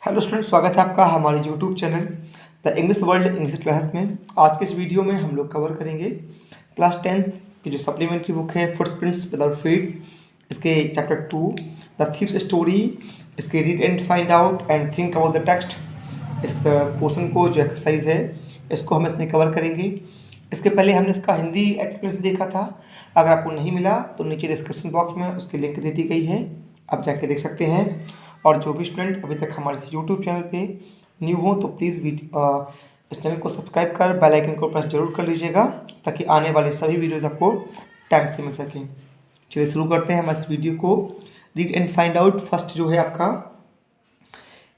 Hello student, स्वागत है आपका हमारे YouTube channel the English world English class में। आज के इस वीडियो में हम लोग कवर करेंगे क्लास 10th की जो सप्लीमेंट्री बुक है फुटप्रिंट्स विदाउट फीट, इसके चैप्टर 2 द थीव्स स्टोरी, इसके read and find out and think about the text. इस पोर्शन को जो एक्सरसाइज है इसको हम इसमें कवर करेंगे। इसके पहले हमने इसका हिंदी एक्सप्लेनेशन देखा था। अगर आपको नहीं मिला तो नीचे डिस्क्रिप्शन बॉक्स में उसकी लिंक दे दी गई है, आप जाके देख सकते हैं। और जो भी स्टूडेंट अभी तक हमारे यूट्यूब चैनल पे न्यू हो तो प्लीज़ इस चैनल को सब्सक्राइब कर बेल आइकन को प्रेस जरूर कर लीजिएगा ताकि आने वाले सभी वीडियोज़ आपको टाइम से मिल सकें। चलिए शुरू करते हैं हमारे इस वीडियो को। Read and find out first जो है आपका,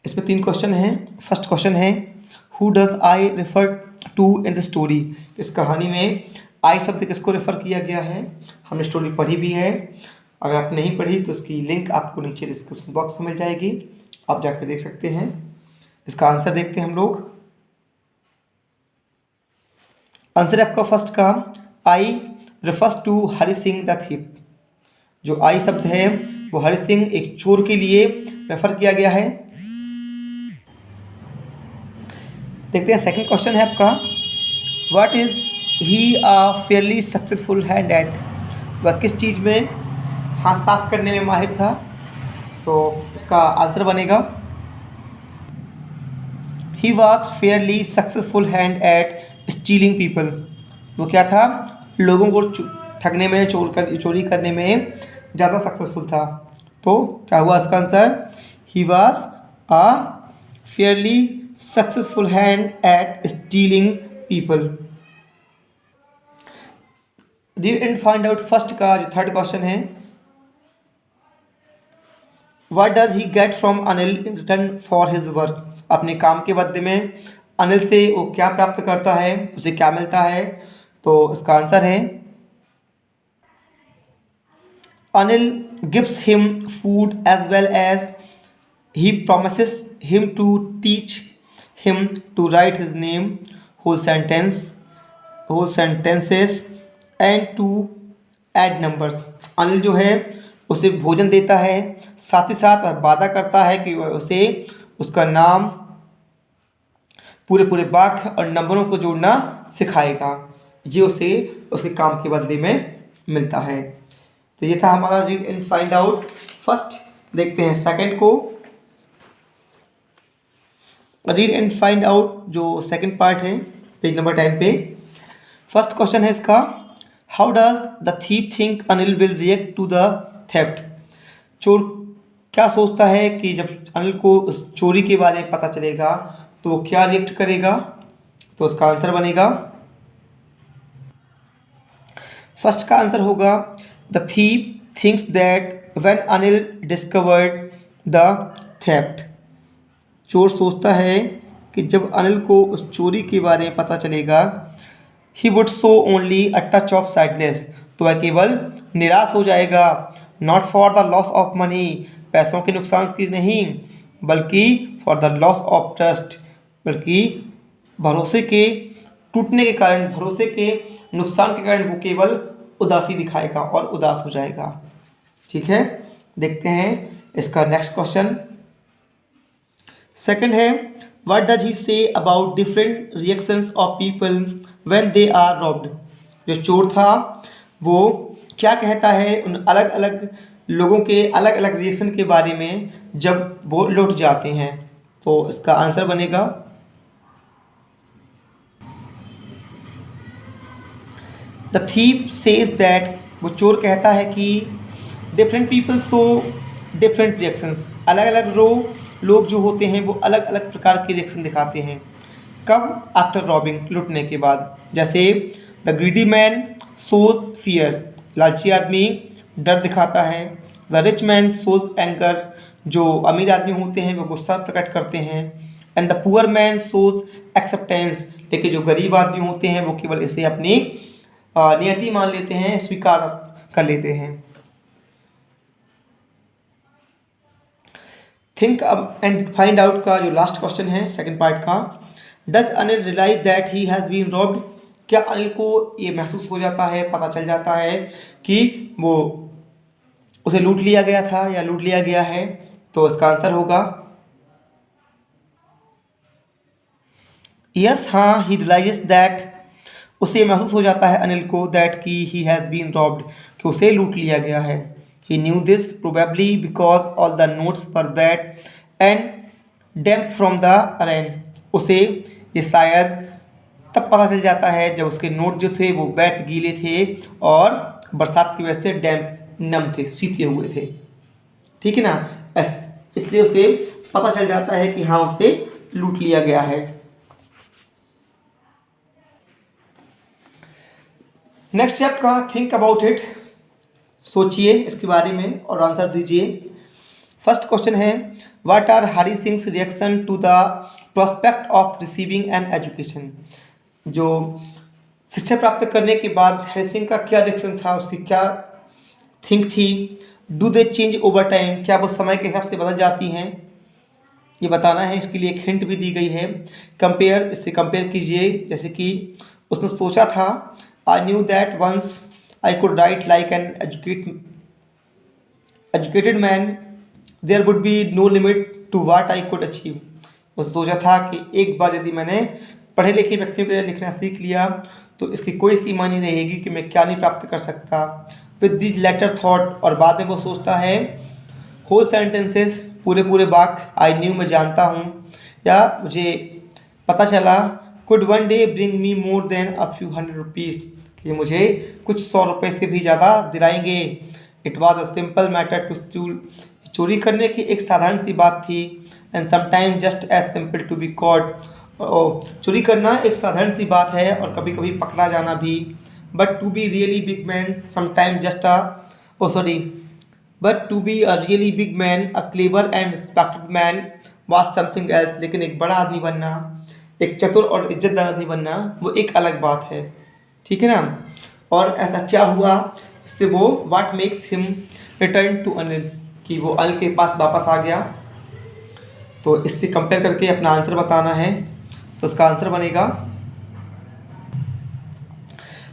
इसमें 3 क्वेश्चन हैं। फर्स्ट क्वेश्चन है who does I refer to in the story. इस कहानी में आई शब्द किसको रेफर किया गया है? हमने स्टोरी पढ़ी भी है। अगर आप नहीं पढ़ी तो इसकी लिंक आपको नीचे डिस्क्रिप्शन बॉक्स में मिल जाएगी, आप जाकर देख सकते हैं। इसका आंसर देखते हैं हम लोग। आंसर है आपका फर्स्ट का, I refers to Hari Singh the thief. जो आई शब्द है वो हरि सिंह एक चोर के लिए रेफर किया गया है। देखते हैं सेकंड क्वेश्चन है आपका, what is he a fairly successful hand eight. वह किस चीज़ में हाथ साफ करने में माहिर था? तो इसका आंसर बनेगा he was Fairlie successful hand eight stealing people. वो क्या था? लोगों को ठगने में, चोरी करने में ज़्यादा सक्सेसफुल था। तो क्या हुआ इसका answer? He was a fairly successful hand eight stealing people. Read and find out first का जो थर्ड क्वेश्चन है, What does he get from Anil in return for his work। अपने काम के बदले में अनिल से वो क्या प्राप्त करता है, उसे क्या मिलता है? तो इसका आंसर है Anil gives him food as well as he promises him to teach him to write his name, whole sentences and to add numbers। Anil जो है उसे भोजन देता है, साथ ही साथ वह वादा करता है कि वह उसे उसका नाम, पूरे पूरे वाक्य और नंबरों को जोड़ना सिखाएगा। ये उसे उसके काम के बदले में मिलता है। तो ये था हमारा read and find out first. देखते हैं सेकंड को। रीड एंड फाइंड आउट जो सेकंड पार्ट है पेज नंबर 10 पे। फर्स्ट क्वेश्चन है इसका, how does the thief think Anil will react to the theft. चोर क्या सोचता है कि जब अनिल को उस चोरी के बारे में पता चलेगा तो वो क्या रिएक्ट करेगा? तो उसका आंसर बनेगा, फर्स्ट का आंसर होगा the thief thinks that when Anil discovered the theft. चोर सोचता है कि जब अनिल को उस चोरी के बारे में पता चलेगा, he would show only a touch of sadness. तो वह केवल निराश हो जाएगा। Not for the loss of money, पैसों के नुकसान की नहीं, बल्कि for the loss of trust, बल्कि भरोसे के टूटने के कारण, भरोसे के नुकसान के कारण वो केवल उदासी दिखाएगा और उदास हो जाएगा। ठीक है, देखते हैं इसका नेक्स्ट क्वेश्चन। सेकंड है, what does he say about different reactions of people when they are robbed. जो चोर था वो क्या कहता है उन अलग अलग लोगों के अलग अलग रिएक्शन के बारे में जब वो लौट जाते हैं? तो इसका आंसर बनेगा द थीफ सेज दैट। वो चोर कहता है कि different people show different reactions. अलग अलग लोग जो होते हैं वो अलग अलग प्रकार के रिएक्शन दिखाते हैं। कब? आफ्टर रॉबिंग, लूटने के बाद। जैसे the greedy man shows fear, लालची आदमी डर दिखाता है। The rich man shows anger, जो अमीर आदमी होते हैं वो गुस्सा प्रकट करते हैं। And the poor man shows acceptance, लेकिन जो गरीब आदमी होते हैं वो केवल इसे अपनी नियति मान लेते हैं, स्वीकार कर लेते हैं। थिंक अब एंड फाइंड आउट का जो लास्ट क्वेश्चन है सेकंड पार्ट का, does Anil realize that he has been robbed. क्या अनिल को ये महसूस हो जाता है, पता चल जाता है कि वो उसे लूट लिया गया था या लूट लिया गया है? तो इसका आंसर होगा यस, हाँ, ही रियलाइज दैट, उसे महसूस हो जाता है अनिल को, दैट कि ही हैज़ बीन रॉब्ड, कि उसे लूट लिया गया है। He knew this probably because all the notes were wet and damp from the rain. उसे ये शायद तब पता चल जाता है जब उसके नोट जो थे वो वेट गीले थे और बरसात की वजह से डैम्प नम थे, सीते हुए थे। ठीक है ना, इसलिए उसे पता चल जाता है कि हाँ उसे लूट लिया गया है। नेक्स्ट है आपका थिंक अबाउट इट, सोचिए इसके बारे में और आंसर दीजिए। फर्स्ट क्वेश्चन है, what are Hari Singh reaction to the prospect of receiving an education. जो शिक्षा प्राप्त करने के बाद हरी सिंह का क्या रिएक्शन था, उसकी क्या थिंक थी। Do they change over time, क्या वो समय के हिसाब से बदल जाती हैं, ये बताना है। इसके लिए एक हिंट भी दी गई है। कंपेयर, इससे कंपेयर कीजिए। जैसे कि उसने सोचा था, I knew that once I could write like an educated man there would be no limit to what I could achieve. उसने सोचा था कि एक बार यदि मैंने पढ़े लिखे व्यक्तियों के लिए लिखना सीख लिया तो इसकी कोई सीमा नहीं रहेगी कि मैं क्या नहीं प्राप्त कर सकता। विद दिस लेटर थॉट, और बाद में वो सोचता है होल सेंटेंसेस, पूरे पूरे वाक्य, आई न्यू, मैं जानता हूँ, या मुझे पता चला, could one day bring me more than a few hundred rupees, कि मुझे कुछ 100 रुपये से भी ज़्यादा दिलाएंगे। It was a simple matter to steal, चोरी करने की एक साधारण सी बात थी। And sometime just as simple to be caught, चोरी करना एक साधारण सी बात है और कभी कभी पकड़ा जाना भी। But to be really big man sometime just but to be a really big man, a clever and respected man was something else, लेकिन एक बड़ा आदमी बनना, एक चतुर और इज्जतदार आदमी बनना, वो एक अलग बात है। ठीक है ना। और ऐसा क्या हुआ, इससे वो what makes him return to Anil, कि वो अनिल के पास वापस आ गया। तो इससे कंपेयर करके अपना आंसर बताना है। तो उसका आंसर बनेगा,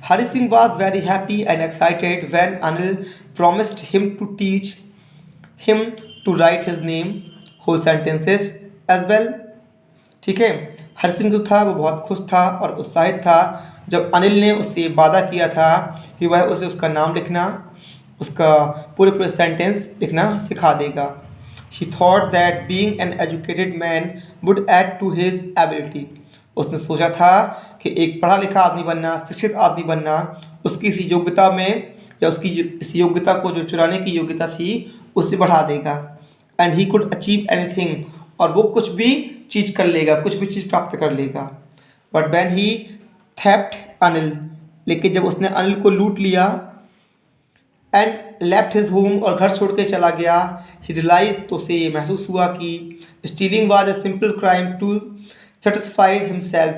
Hari Singh was very happy and excited when Anil promised him to teach him to write his name whole sentences as well। ठीक है, हर सिंह जो था वो बहुत खुश था और उत्साहित था जब अनिल ने उससे वादा किया था कि वह उसे उसका नाम लिखना, उसका पूरे पूरे सेंटेंस लिखना सिखा देगा। He thought that being an educated man would add to his ability। उसने सोचा था कि एक पढ़ा लिखा आदमी बनना, शिक्षित आदमी बनना, उसकी इस योग्यता में, या उसकी इस योग्यता को जो चुराने की योग्यता थी उससे बढ़ा देगा। And he could achieve anything, और वो कुछ भी चीज़ कर लेगा, कुछ भी चीज़ प्राप्त कर लेगा। But when he theft Anil, लेकिन जब उसने अनिल को लूट लिया, एंड लेफ्ट हिज होम, और घर छोड़ के चला गया, ही रियलाइज, तो उसे ये महसूस हुआ कि stealing was a simple crime to satisfied himself,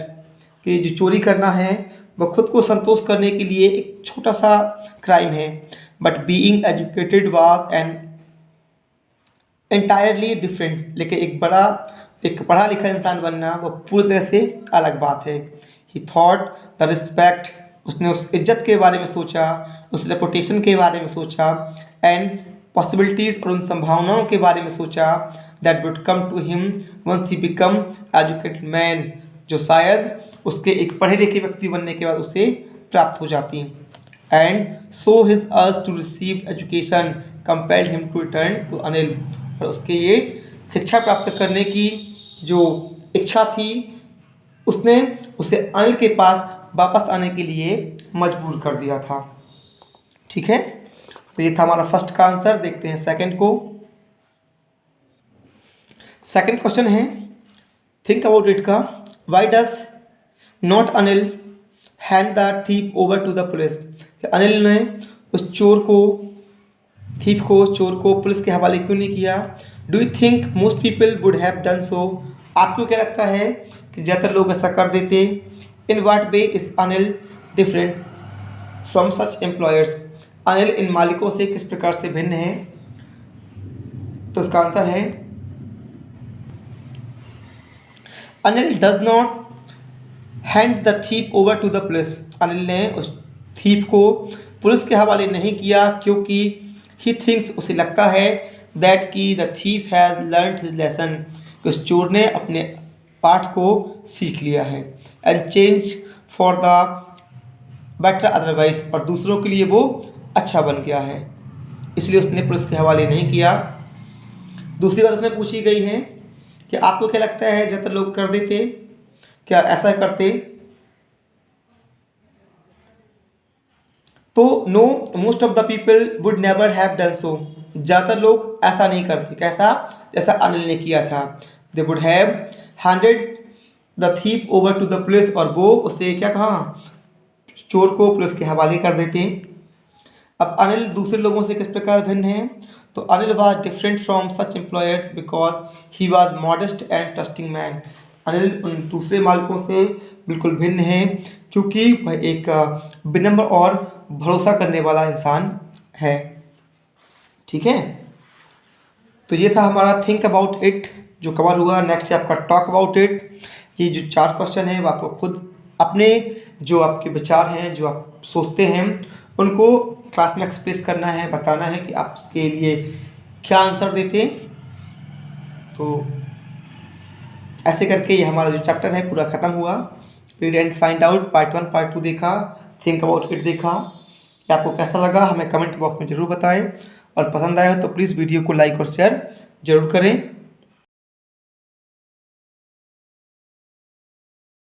कि जो चोरी करना है वह खुद को संतोष करने के लिए एक छोटा सा क्राइम है। But being educated was an entirely different, लेकिन एक पढ़ा लिखा इंसान बनना वो पूरी तरह से अलग बात है। ही थॉट द रिस्पेक्ट, उसने उस इज्जत के बारे में सोचा, उस रेपुटेशन के बारे में सोचा, एंड पॉसिबिलिटीज़, और उन संभावनाओं के बारे में सोचा, that would come to him once he become educated man, जो शायद उसके एक पढ़े लिखे व्यक्ति बनने के बाद उसे प्राप्त हो जाती। And so his urge to receive education compelled him to return to Anil, और उसके ये शिक्षा प्राप्त करने की जो इच्छा थी उसने उसे अनिल के पास वापस आने के लिए मजबूर कर दिया था। ठीक है, तो ये था हमारा फर्स्ट का आंसर। देखते हैं सेकंड को। सेकंड क्वेश्चन है, थिंक अबाउट इट का, why does not Anil hand the thief over to the police. Anil ने उस चोर को पुलिस के हवाले क्यों नहीं किया। Do you think most people would have done सो, आपको क्या लगता है कि ज़्यादातर लोग ऐसा कर देते। In what way is Anil different from such employers, Anil इन मालिकों से किस प्रकार से भिन्न है। तो इसका आंसर है, Anil does not hand the thief over to the police, Anil ने उस थीप को पुलिस के हवाले नहीं किया क्योंकि ही थिंक्स, उसे लगता है, दैट कि the thief has learned his lesson, कि उस चोर ने अपने पाठ को सीख लिया है। And change for the better otherwise, और दूसरों के लिए वो अच्छा बन गया है, इसलिए उसने पुलिस के हवाले नहीं किया। दूसरी बात उसमें पूछी गई है कि आपको क्या लगता है ज़्यादातर लोग कर देते, क्या ऐसा करते? तो no, most of the people would never have done so, ज़्यादातर लोग ऐसा नहीं करते। कैसा? जैसा अनिल ने किया था। They would have handed the thief over to the police, और वो उसे क्या कहा, चोर को पुलिस के हवाले कर देते। अब अनिल दूसरे लोगों से किस प्रकार भिन्न है? तो Anil was different from such employers because he was modest and trusting man. Anil उन दूसरे मालिकों से बिल्कुल भिन्न है क्योंकि वह एक विनम्र और भरोसा करने वाला इंसान है। ठीक है, तो ये था हमारा थिंक अबाउट इट जो कवर हुआ। नेक्स्ट है आपका टॉक अबाउट इट। ये जो 4 क्वेश्चन है वो आपको खुद अपने जो आपके विचार हैं, जो आप सोचते हैं, उनको क्लास में एक्सप्रेस करना है, बताना है कि आप इसके लिए क्या आंसर देते हैं। तो ऐसे करके ये हमारा जो चैप्टर है पूरा ख़त्म हुआ। Read and find out part 1 part 2 देखा, थिंक अबाउट इट देखा। ये आपको कैसा लगा हमें कमेंट बॉक्स में ज़रूर बताएं, और पसंद आया तो प्लीज़ वीडियो को लाइक और शेयर ज़रूर करें।